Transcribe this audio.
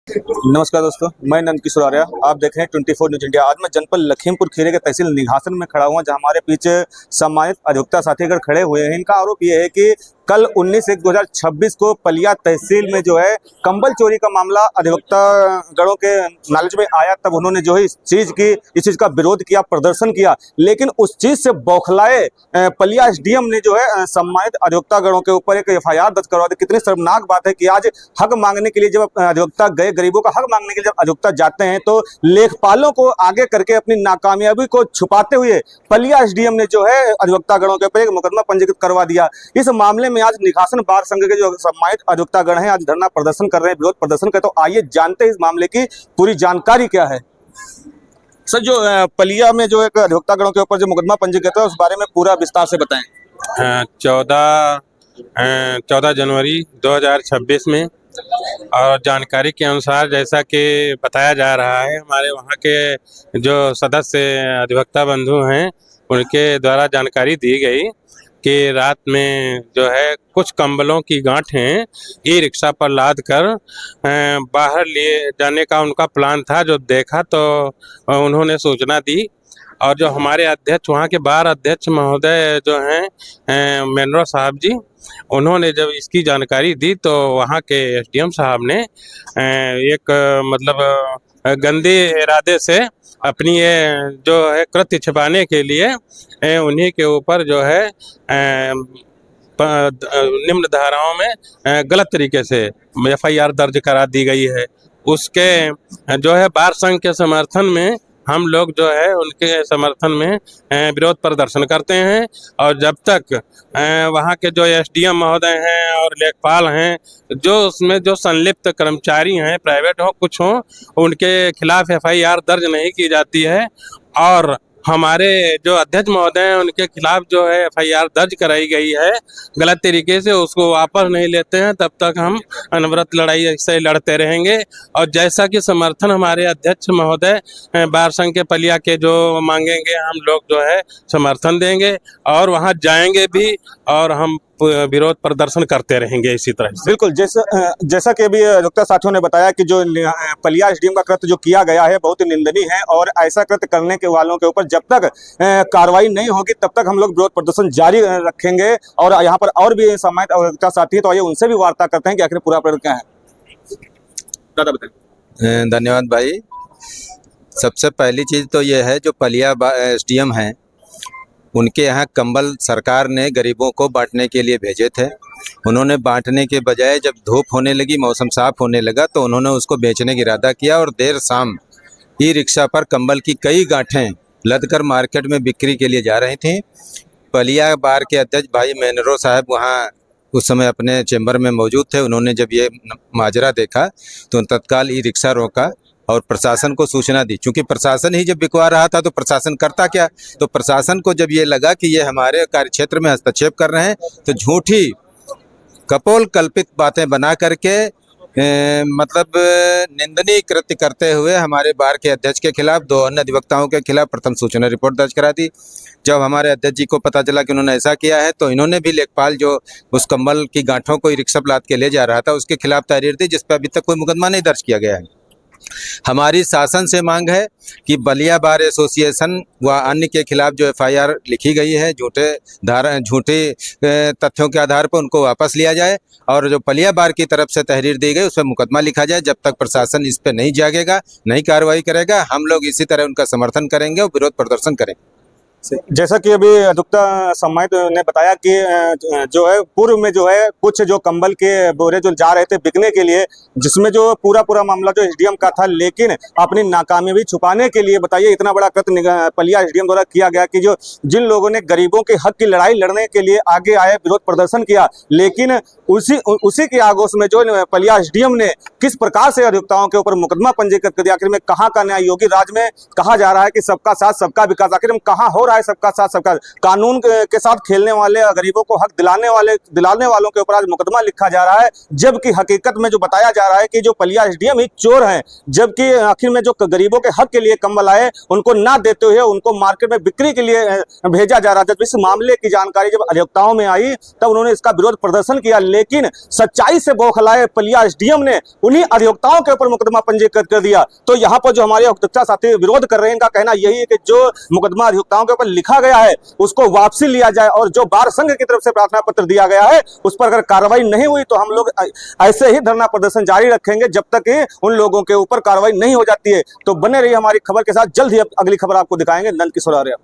नमस्कार दोस्तों, मैं नंद किशोर आर्य। आप देख रहे हैं 24 न्यूज इंडिया। आज मैं जनपद लखीमपुर खीरी के तहसील निघासन में खड़ा हुआ, जहां हमारे पीछे सम्मानित अधिवक्ता साथीगण खड़े हुए हैं। इनका आरोप यह है कि कल 19/1/2026 को पलिया तहसील में जो है कंबल चोरी का मामला अधिवक्ता गणों के नॉलेज में आया। तब उन्होंने जो है इस चीज का विरोध किया, प्रदर्शन किया, लेकिन उस चीज से बौखलाए पलिया एसडीएम ने जो है सम्मानित अधिवक्ता गणों के ऊपर एक एफआईआर दर्ज करवा दी। कितनी शर्मनाक बात है कि आज हक मांगने के लिए जब अधिवक्ता गए, गरीबों का हक मांगने के लिए जब अधिवक्ता जाते हैं, तो लेखपालों को आगे करके अपनी नाकामयाबी को छुपाते हुए पलिया एसडीएम ने जो है अधिवक्ता गणों के ऊपर एक मुकदमा पंजीकृत करवा दिया। इस मामले में आज निघासन बार संघ के जो सम्मानित अधिवक्ता गण हैं, आज धरना प्रदर्शन कर रहे हैं, विरोध प्रदर्शन कर। तो आइए जानते हैं इस मामले की पूरी जानकारी क्या है। सर, जो पलिया में जो एक अधिवक्ता गणों के ऊपर जो मुकदमा पंजीकृत है, उस बारे में पूरा विस्तार से बताएं। 14 जनवरी 2026 में, और जानकारी के अनुसार जैसा कि बताया जा रहा है, हमारे वहाँ के जो सदस्य अधिवक्ता बंधु हैं उनके द्वारा जानकारी दी गई कि रात में जो है कुछ कंबलों की गांठें ई रिक्शा पर लाद कर बाहर लिए जाने का उनका प्लान था। जो देखा तो उन्होंने सूचना दी, और जो हमारे अध्यक्ष, वहाँ के बार अध्यक्ष महोदय जो हैं मेनरो साहब जी, उन्होंने जब इसकी जानकारी दी तो वहाँ के एसडीएम साहब ने एक मतलब गंदे इरादे से अपनी ये जो है कृत्य छिपाने के लिए उन्हीं के ऊपर जो है निम्न धाराओं में गलत तरीके से एफआईआर दर्ज करा दी गई है। उसके जो है बार संघ के समर्थन में हम लोग जो है उनके समर्थन में विरोध प्रदर्शन करते हैं। और जब तक वहाँ के जो एसडीएम महोदय हैं और लेखपाल हैं, जो उसमें जो संलिप्त कर्मचारी हैं, प्राइवेट हो कुछ हो, उनके खिलाफ एफआईआर दर्ज नहीं की जाती है, और हमारे जो अध्यक्ष महोदय हैं उनके खिलाफ जो है एफआईआर दर्ज कराई गई है गलत तरीके से, उसको वापस नहीं लेते हैं, तब तक हम अनवरत लड़ाई ऐसे लड़ते रहेंगे। और जैसा कि समर्थन हमारे अध्यक्ष महोदय बार संघ के पलिया के जो मांगेंगे, हम लोग जो है समर्थन देंगे और वहां जाएंगे भी, और हम विरोध प्रदर्शन करते रहेंगे इसी तरह से। बिल्कुल, जैसा कि अभी अधिवक्ता साथियों ने बताया कि जो पलिया एसडीएम का कृत्य जो किया गया है बहुत ही निंदनीय है, और ऐसा कृत्य करने के वालों के ऊपर जब तक कार्रवाई नहीं होगी तब तक हम लोग विरोध प्रदर्शन जारी रखेंगे। और यहाँ पर और भी सम्मानित अधिवक्ता साथी, तो आइए उनसे भी वार्ता करते हैं कि आखिर पूरा प्रकरण क्या है। दादा बताएं। धन्यवाद भाई। सबसे पहली चीज़ तो ये है, जो पलिया एसडीएम हैं उनके यहाँ कंबल सरकार ने गरीबों को बांटने के लिए भेजे थे। उन्होंने बांटने के बजाय जब धूप होने लगी, मौसम साफ होने लगा, तो उन्होंने उसको बेचने का इरादा किया, और देर शाम ई रिक्शा पर कंबल की कई गांठें लदकर मार्केट में बिक्री के लिए जा रही थीं। पलिया बार के अध्यक्ष भाई मेनरो साहब वहाँ उस समय अपने चैम्बर में मौजूद थे। उन्होंने जब ये माजरा देखा तो तत्काल ई रिक्शा रोका और प्रशासन को सूचना दी। चूंकि प्रशासन ही जब बिकवा रहा था तो प्रशासन करता क्या, तो प्रशासन को जब ये लगा कि ये हमारे कार्यक्षेत्र में हस्तक्षेप कर रहे हैं, तो झूठी कपोल कल्पित बातें बना करके मतलब निंदनीय कृत्य करते हुए हमारे बार के अध्यक्ष के खिलाफ, दो अन्य अधिवक्ताओं के खिलाफ प्रथम सूचना रिपोर्ट दर्ज करा दी। जब हमारे अध्यक्ष जी को पता चला कि उन्होंने ऐसा किया है, तो इन्होंने भी लेखपाल जो उस कंबल की गांठों को रिक्शा लाद के ले जा रहा था उसके खिलाफ तहरीर दी, जिस पर अभी तक कोई मुकदमा नहीं दर्ज किया गया है। हमारी शासन से मांग है कि बलिया बार एसोसिएशन व अन्य के खिलाफ जो एफआईआर लिखी गई है झूठे तथ्यों के आधार पर, उनको वापस लिया जाए, और जो पलिया बार की तरफ से तहरीर दी गई उस पर मुकदमा लिखा जाए। जब तक प्रशासन इस पर नहीं जागेगा, नहीं कार्रवाई करेगा, हम लोग इसी तरह उनका समर्थन करेंगे और विरोध प्रदर्शन करेंगे। जैसा कि अभी अधिवक्ता सम्मानित ने बताया कि जो है पूर्व में जो है कुछ जो कंबल के बोरे जो जा रहे थे बिकने के लिए, जिसमें जो पूरा मामला जो एसडीएम का था, लेकिन अपनी नाकामयाबी छुपाने के लिए बताइए इतना बड़ा कृत्य पलिया एसडीएम द्वारा किया गया कि जो जिन लोगों ने गरीबों के हक की लड़ाई लड़ने के लिए आगे आए, विरोध प्रदर्शन किया, लेकिन उसी के आगोश में जो पलिया एसडीएम ने किस प्रकार से अधिवक्ताओं के ऊपर मुकदमा पंजीकृत कर दिया। आखिर में कहाँ का न्याय योगी राज में कहा जा रहा है कि सबका साथ सबका विकास, आखिर में कहाँ हो रहा है है सबका साथ सबका, कानून के साथ खेलने वाले, गरीबों को हक दिलाने वालों के ऊपर आज मुकदमा लिखा जा रहा है, जबकि हकीकत में जो बताया जा रहा है कि जो पलिया एसडीएम ही चोर हैं, जबकि आखिर में जो गरीबों के हक के लिए कंबल आए उनको ना देते हुए उनको मार्केट में बिक्री के लिए भेजा जा रहा था। इस मामले की जानकारी जब अधिवक्ताओं में आई तब उन्होंने इसका विरोध प्रदर्शन किया, लेकिन सच्चाई से बौखलाए पलिया एसडीएम ने उन्हीं अधिवक्ताओं के ऊपर मुकदमा पंजीकृत कर दिया। तो यहाँ पर जो हमारे अधिवक्ता साथी विरोध कर रहे हैं, इनका कहना यही है कि जो मुकदमा अधिवक्ताओं के ऊपर लिखा गया है उसको वापसी लिया जाए, और जो बार संघ की तरफ से प्रार्थना पत्र दिया गया है उस पर अगर कार्रवाई नहीं हुई तो हम लोग ऐसे ही धरना प्रदर्शन जारी रखेंगे जब तक कि उन लोगों के ऊपर कार्रवाई नहीं हो जाती है। तो बने रहिए हमारी खबर के साथ, जल्द ही अगली खबर आपको दिखाएंगे। नंद किशोर आर्य।